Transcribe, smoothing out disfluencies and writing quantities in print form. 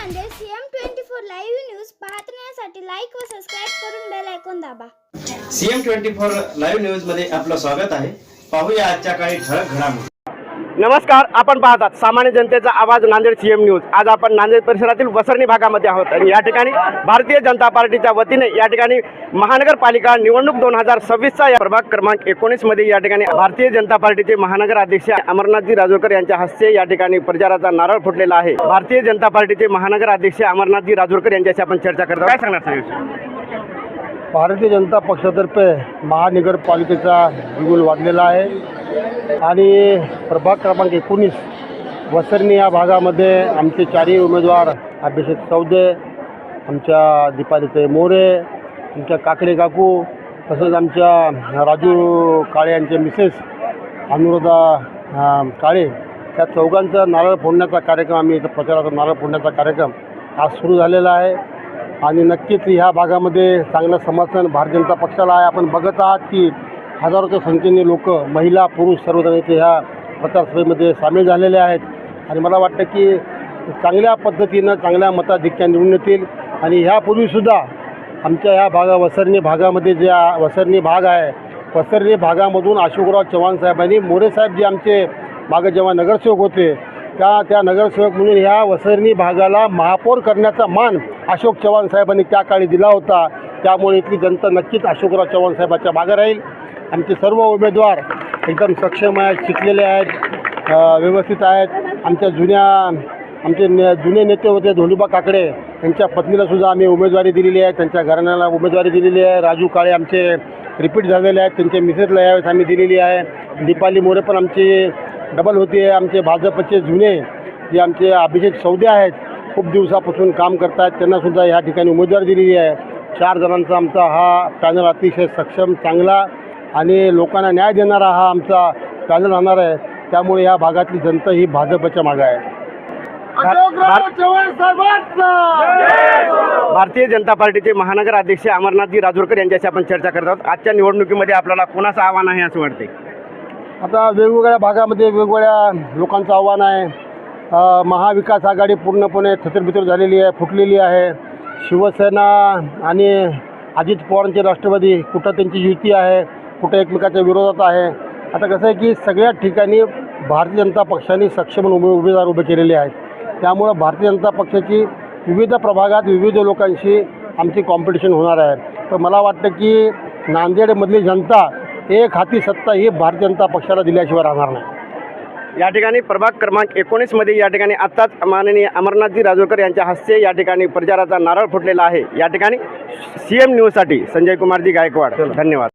Nanded CM24 live news पाहण्यासाठी like व subscribe करून बेल आयकॉन दाबा। CM24 लाईव्ह न्यूज मध्ये आपलं स्वागत आहे। पाहूया आजच्या काही ठळक घडामोडी। नमस्कार, आपण पाहतात सामान्य जनतेचा आवाज नांदेड CM न्यूज। आज आपण नांदेड परिसरातील वसरणी भागामध्ये आहोत आणि या ठिकाणी भारतीय जनता पार्टीच्या वतीने या ठिकाणी महानगरपालिका निवडणूक 2026चा या प्रभाग क्रमांक 19 मध्ये या ठिकाणी भारतीय जनता पार्टीचे महानगर अध्यक्ष अमरनाथजी राजूरकर यांच्या हस्ते या ठिकाणी प्रचाराचा नारळ फुटलेला आहे। भारतीय जनता पार्टीचे महानगर अध्यक्ष अमरनाथजी राजूरकर यांच्याशी आपण चर्चा करतो। काय सांगणार सर? भारतीय जनता पक्षातर्फे महानगरपालिकेचा बिगुल वाजलेला आहे आणि प्रभाग क्रमांक 19 वसरणी या भागामध्ये आमचे चारही उमेदवार अभिषेक चौदे, आमच्या दीपालीताई मोरे, आमच्या काकडे काकू, तसंच आमच्या राजू काळे यांचे मिसेस अनुराधा काळे, त्या चौघांचा नारळ फोडण्याचा कार्यक्रम आम्ही इथं प्रचाराचा नारळ फोडण्याचा कार्यक्रम आज सुरू झालेला आहे आणि नक्कीच ह्या भागामध्ये चांगलं समर्थन भारतीय जनता पक्षाला आहे। आपण बघत आहात की हजारोच्या संख्येने लोक, महिला, पुरुष सर्वजण इथे ह्या प्रचारसभेमध्ये सामील झालेले आहेत आणि मला वाटतं की चांगल्या पद्धतीनं चांगल्या मताधिक्याने निवडून येतील। आणि ह्यापूर्वीसुद्धा आमच्या ह्या वसरणी भागामध्ये जे वसरणी भाग आहे, वसरणी भागामधून अशोकराव चव्हाण साहेबांनी, मोरे साहेब जे आमचे मागे जेव्हा नगरसेवक होते त्या नगरसेवक म्हणून ह्या वसरणी भागाला महापौर करण्याचा मान अशोक चव्हाण साहेबांनी त्या काळी दिला होता। त्यामुळे इथली जनता नक्कीच अशोकराव चव्हाण साहेबांच्या मागे राहील। आमचे सर्व उमेदवार एकदम सक्षम आहेत, शिकलेले आहेत, व्यवस्थित आहेत। आमचे जुने नेते होते धोंडोबा काकडे, त्यांच्या पत्नीलासुद्धा आम्ही उमेदवारी दिलेली आहे, त्यांच्या घराण्याला उमेदवारी दिलेली आहे। राजू काळे आमचे रिपीट झालेले आहेत, त्यांच्या मिसेसला यावेळेस आम्ही दिलेली आहे। दीपाली मोरे पण आमची डबल होती आहे। आमचे भाजपचे जुने जे आमचे अभिषेक चौदे आहेत, खूप दिवसापासून काम करत आहेत, त्यांनासुद्धा ह्या ठिकाणी उमेदवारी दिलेली आहे। 4 जणांचा आमचा हा पॅनल अतिशय सक्षम, चांगला आणि लोकांना न्याय देणारा हा आमचा पॅनल राहणार आहे। त्यामुळे या भागातली जनता ही भाजपच्या मागे आहे। भारतीय जनता पार्टीचे महानगर अध्यक्ष अमरनाथजी राजूरकर यांच्याशी आपण चर्चा करत आहोत। आजच्या निवडणुकीमध्ये आपल्याला कोणाचं आव्हान आहे असं वाटते? आता वेगवेगळ्या भागामध्ये वेगवेगळ्या लोकांचं आव्हान आहे। महाविकास आघाडी पूर्णपणे थतरबितर झालेली आहे, फुटलेली आहे। शिवसेना आणि अजित पवारांचे राष्ट्रवादी, कुठं त्यांची युती आहे, कुठं एकमेकाच्या विरोधात आहे। आता कसं आहे की सगळ्या ठिकाणी भारतीय जनता पक्षाने सक्षम उमेदवार उभे केलेले आहेत। त्यामुळं भारतीय जनता पक्षाची विविध प्रभागात विविध लोकांशी आमची कॉम्पिटिशन होणार आहे। तर मला वाटतं की नांदेडमधली जनता एक हाती सत्ता ही भारतीय जनता पक्षाला दिल्याशिवाय राहणार नाही। या ठिकाणी प्रभाग क्रमांक 19 मध्ये या ठिकाणी आत्ताच माननीय अमरनाथजी राजूरकर यांच्या हस्ते या ठिकाणी प्रचाराचा नारळ फुटलेला आहे। या ठिकाणी CM न्यूजसाठी संजय कुमारजी गायकवाड, धन्यवाद।